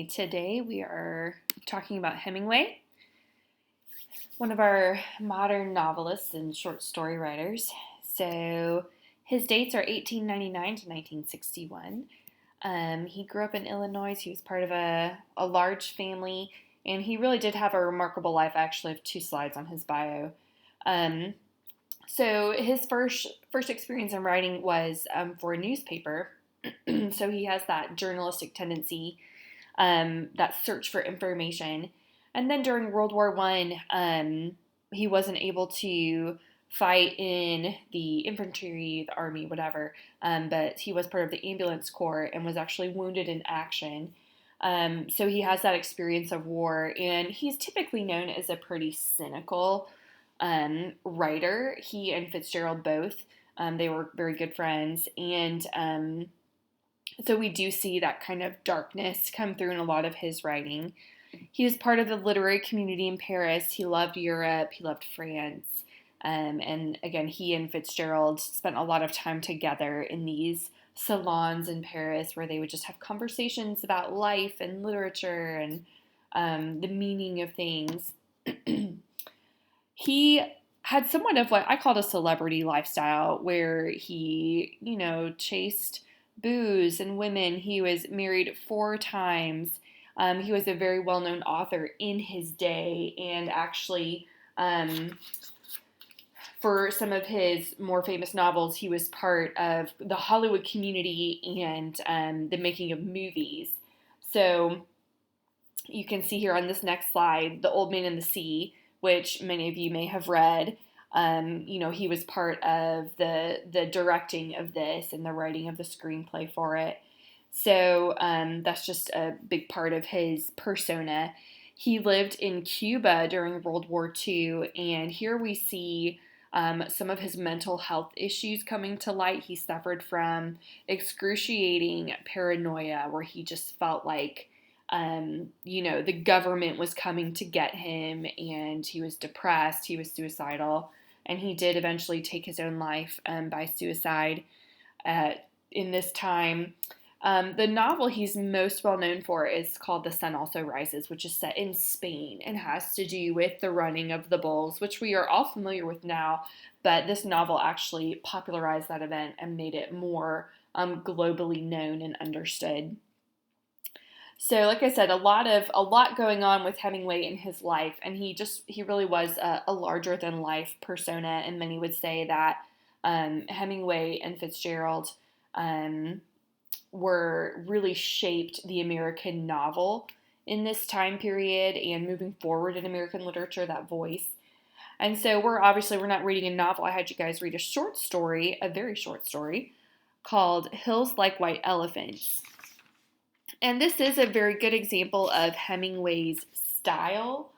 Today we are talking about Hemingway, one of our modern novelists and short story writers. So his dates are 1899 to 1961. He grew up in Illinois. He was part of a large family, and he really did have a remarkable life. I actually have two slides on his bio. Um, so his first experience in writing was for a newspaper. So he has that journalistic tendency, that search for information. And then during World War I, he wasn't able to fight in the infantry, the army, whatever, but he was part of the ambulance corps and was actually wounded in action. So he has that experience of war, and he's typically known as a pretty cynical writer. He and Fitzgerald both, they were very good friends, and so we do see that kind of darkness come through in a lot of his writing. He was part of the literary community in Paris. He loved Europe. He loved France. And again, he and Fitzgerald spent a lot of time together in these salons in Paris where they would just have conversations about life and literature and the meaning of things. He had somewhat of what I called a celebrity lifestyle where he, chased booze and women. He was married 4 times. He was a very well-known author in his day, and actually, for some of his more famous novels, he was part of the Hollywood community and the making of movies. So you can see here on this next slide, The Old Man and the Sea, which many of you may have read. He was part of the directing of this and the writing of the screenplay for it. So that's just a big part of his persona. He lived in Cuba during World War II, and here we see some of his mental health issues coming to light. He suffered from excruciating paranoia, where he just felt like the government was coming to get him, and he was depressed, he was suicidal, and he did eventually take his own life by suicide in this time. The novel he's most well known for is called The Sun Also Rises, which is set in Spain and has to do with the running of the bulls, which we are all familiar with now, but this novel actually popularized that event and made it more globally known and understood. So, like I said, a lot going on with Hemingway in his life, and he really was a larger than life persona. And many would say that Hemingway and Fitzgerald were really shaped the American novel in this time period and moving forward in American literature, that voice. And so we're not reading a novel. I had you guys read a short story, a very short story, called Hills Like White Elephants. And this is a very good example of Hemingway's style.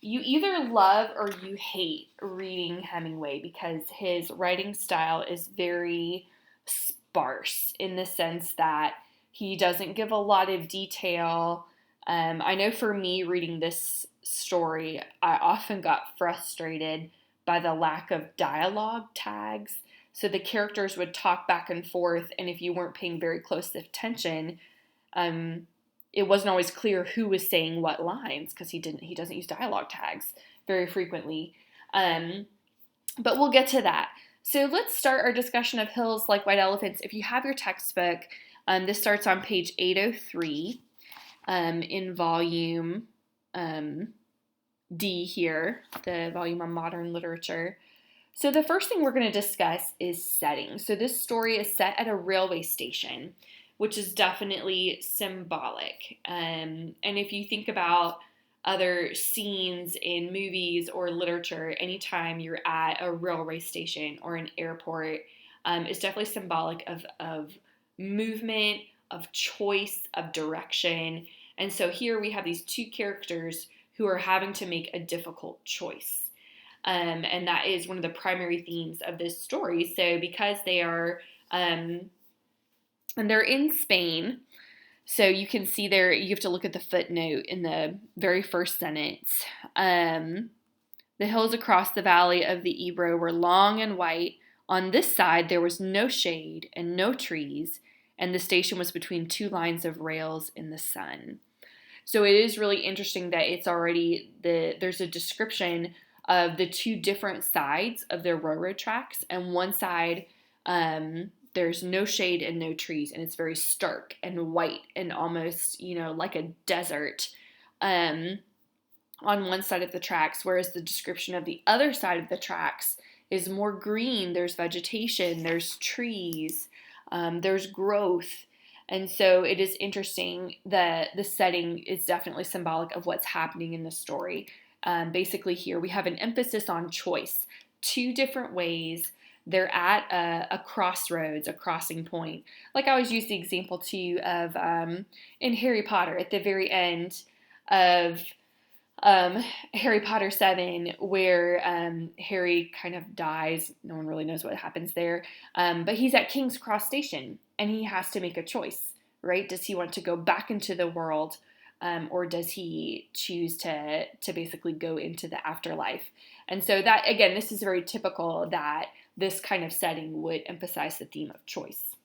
You either love or you hate reading Hemingway because his writing style is very sparse in the sense that he doesn't give a lot of detail. I know for me, reading this story, I often got frustrated by the lack of dialogue tags. So the characters would talk back and forth, and if you weren't paying very close attention, it wasn't always clear who was saying what lines because he doesn't use dialogue tags very frequently. But we'll get to that. So let's start our discussion of Hills Like White Elephants. If you have your textbook, this starts on page 803 in volume D here, the volume on modern literature. So the first thing we're going to discuss is setting. So this story is set at a railway station, which is definitely symbolic. And if you think about other scenes in movies or literature, anytime you're at a railway station or an airport, it's definitely symbolic of movement, of choice, of direction. And so here we have these two characters who are having to make a difficult choice. And that is one of the primary themes of this story. So because they are, and they're in Spain, so you can see there, you have to look at the footnote in the very first sentence. The hills across the valley of the Ebro were long and white. On this side, there was no shade and no trees, and the station was between two lines of rails in the sun. So it is really interesting that it's already there's a description of the two different sides of their railroad tracks, and one side there's no shade and no trees, and it's very stark and white and almost, like a desert on one side of the tracks, whereas the description of the other side of the tracks is more green. There's vegetation, there's trees, there's growth. And so it is interesting that the setting is definitely symbolic of what's happening in the story. Basically here we have an emphasis on choice. Two different ways. They're at a crossroads, a crossing point. Like I always use the example too of in Harry Potter at the very end of Harry Potter 7, where Harry kind of dies. No one really knows what happens there. But he's at King's Cross Station, and he has to make a choice, right? Does he want to go back into the world, or does he choose to basically go into the afterlife? And so that, again, this is very typical that this kind of setting would emphasize the theme of choice.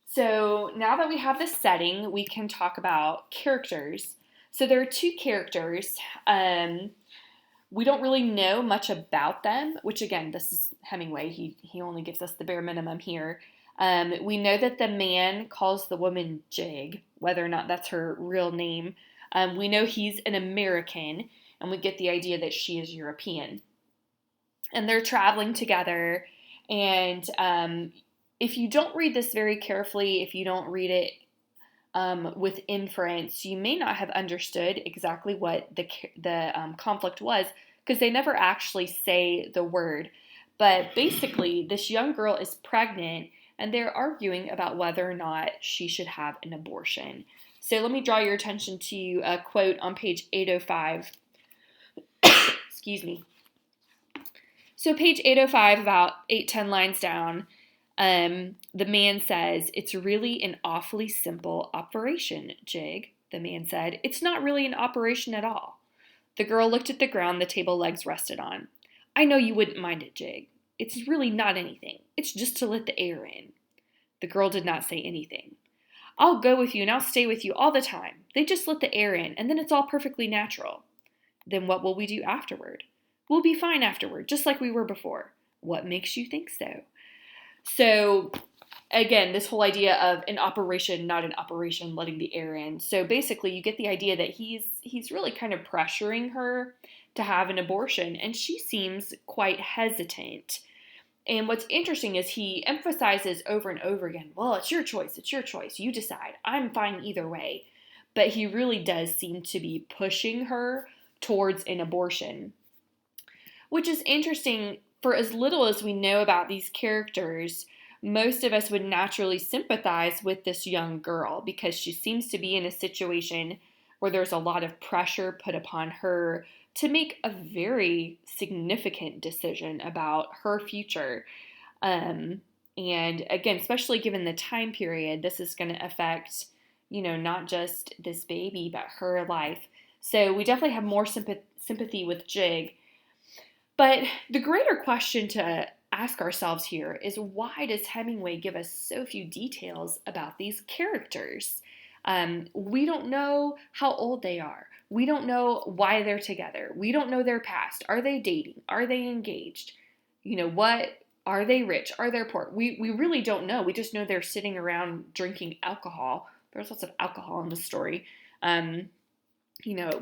So now that we have the setting, we can talk about characters. So there are two characters. We don't really know much about them, which again, this is Hemingway. He only gives us the bare minimum here. We know that the man calls the woman Jig, whether or not that's her real name. We know he's an American, and we get the idea that she is European. And they're traveling together, and if you don't read this very carefully, if you don't read it with inference, you may not have understood exactly what the conflict was, because they never actually say the word. But basically, this young girl is pregnant, and they're arguing about whether or not she should have an abortion. So let me draw your attention to a quote on page 805. Excuse me. So page 805, about 8-10 lines down, the man says, "It's really an awfully simple operation, Jig," the man said. "It's not really an operation at all." The girl looked at the ground the table legs rested on. "I know you wouldn't mind it, Jig. It's really not anything. It's just to let the air in." The girl did not say anything. "I'll go with you and I'll stay with you all the time. They just let the air in, and then it's all perfectly natural." "Then what will we do afterward?" "We'll be fine afterward, just like we were before." "What makes you think so?" So, again, this whole idea of an operation, not an operation, letting the air in. So basically, you get the idea that he's really kind of pressuring her to have an abortion, and she seems quite hesitant. And what's interesting is he emphasizes over and over again, "Well, it's your choice, you decide, I'm fine either way." But he really does seem to be pushing her towards an abortion, which is interesting. For as little as we know about these characters, most of us would naturally sympathize with this young girl because she seems to be in a situation where there's a lot of pressure put upon her to make a very significant decision about her future. And again, especially given the time period, this is going to affect, not just this baby, but her life. So we definitely have more sympathy with Jig. But the greater question to ask ourselves here is, why does Hemingway give us so few details about these characters? We don't know how old they are. We don't know why they're together. We don't know their past. Are they dating? Are they engaged? What are they rich? Are they poor? We really don't know. We just know they're sitting around drinking alcohol. There's lots of alcohol in the story. It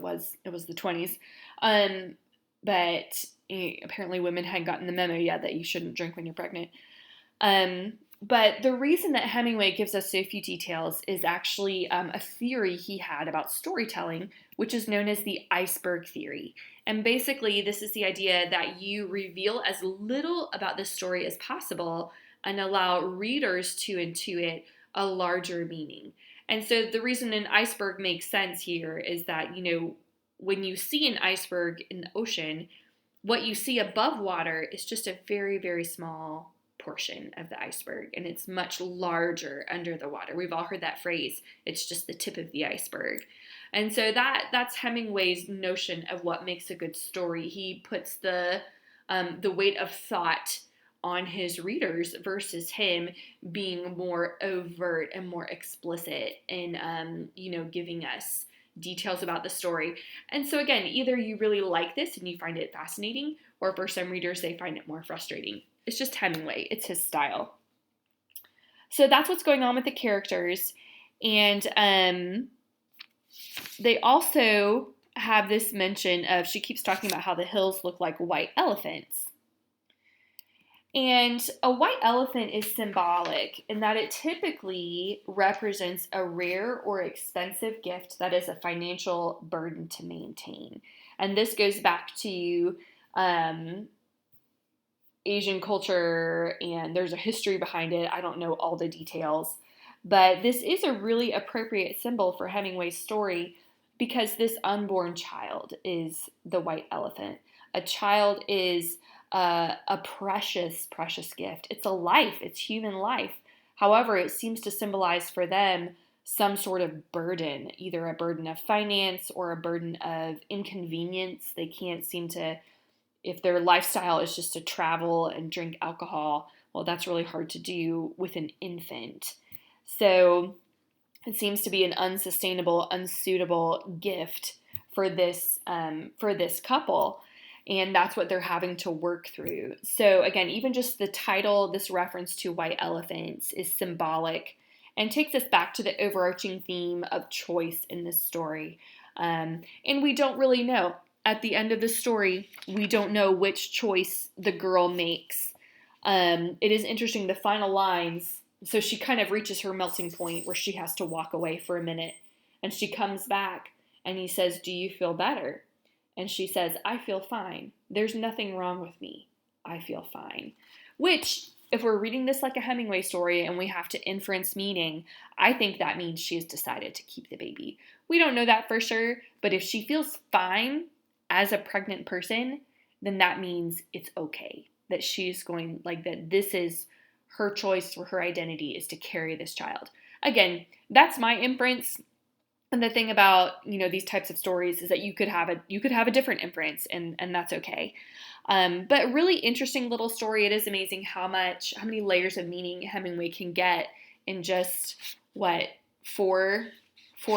was the 20s. But apparently women hadn't gotten the memo yet that you shouldn't drink when you're pregnant. But the reason that Hemingway gives us so few details is actually a theory he had about storytelling, which is known as the iceberg theory. And basically, this is the idea that you reveal as little about the story as possible and allow readers to intuit a larger meaning. And so the reason an iceberg makes sense here is that, when you see an iceberg in the ocean, what you see above water is just a very, very small portion of the iceberg, and it's much larger under the water. We've all heard that phrase, it's just the tip of the iceberg. And so that's Hemingway's notion of what makes a good story. He puts the weight of thought on his readers versus him being more overt and more explicit in, giving us details about the story. And so again, either you really like this and you find it fascinating, or for some readers, they find it more frustrating. It's just Hemingway. It's his style. So that's what's going on with the characters. And they also have this mention of, she keeps talking about how the hills look like white elephants. And a white elephant is symbolic in that it typically represents a rare or expensive gift that is a financial burden to maintain. And this goes back to Asian culture, and there's a history behind it. I don't know all the details, but this is a really appropriate symbol for Hemingway's story because this unborn child is the white elephant. A child is a precious, precious gift. It's a life. It's human life. However, it seems to symbolize for them some sort of burden, either a burden of finance or a burden of inconvenience. They can't seem to, if their lifestyle is just to travel and drink alcohol, well, that's really hard to do with an infant. So it seems to be an unsustainable, unsuitable gift for this couple. And that's what they're having to work through. So again, even just the title, this reference to white elephants, is symbolic and takes us back to the overarching theme of choice in this story. And we don't really know. At the end of the story, we don't know which choice the girl makes. It is interesting, the final lines, so she kind of reaches her melting point where she has to walk away for a minute. And she comes back and he says, "Do you feel better?" And she says, "I feel fine. There's nothing wrong with me. I feel fine." Which, if we're reading this like a Hemingway story and we have to inference meaning, I think that means she's decided to keep the baby. We don't know that for sure, but if she feels fine as a pregnant person, then that means it's okay. That she's going, like, that this is her choice for her identity is to carry this child. Again, that's my inference. And the thing about, these types of stories is that you could have a different inference, and that's okay. But really interesting little story. It is amazing how many layers of meaning Hemingway can get in just four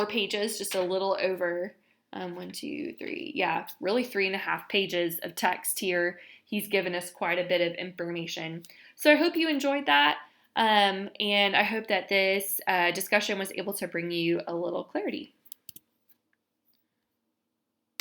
pages, just a little over 1, 2, 3, really 3.5 pages of text here. He's given us quite a bit of information. So I hope you enjoyed that. And I hope that this discussion was able to bring you a little clarity.